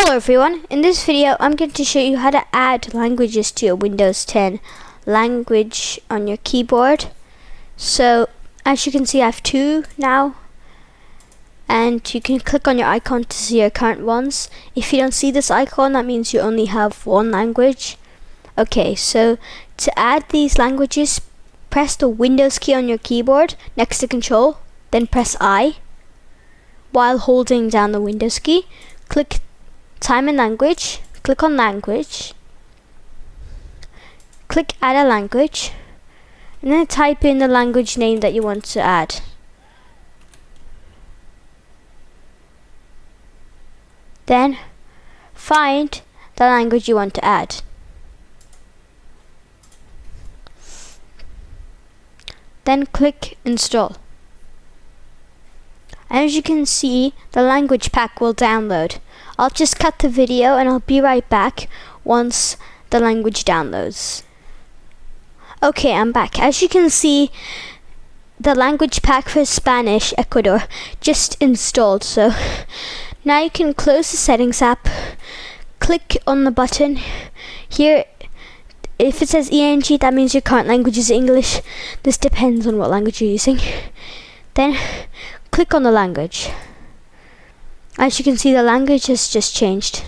Hello everyone, in this video I'm going to show you how to add languages to your Windows 10 language on your keyboard. So as you can see I have two now, and you can click on your icon to see your current ones. If you don't see this icon, that means you only have one language. Okay, so to add these languages, press the Windows key on your keyboard next to Control, then press I while holding down the Windows key. Click Time and Language, click on Language, click Add a Language, and then type in the language name that you want to add. Then find the language you want to add. Then click Install. And as you can see, the language pack will download. I'll just cut the video and I'll be right back once the language downloads. Okay, I'm back. As you can see, the language pack for Spanish Ecuador just installed. So now you can close the settings app, click on the button here. If it says ENG, that means your current language is English. This depends on what language you're using. Then click on the language. As you can see, the language has just changed.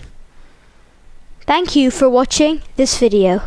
Thank you for watching this video.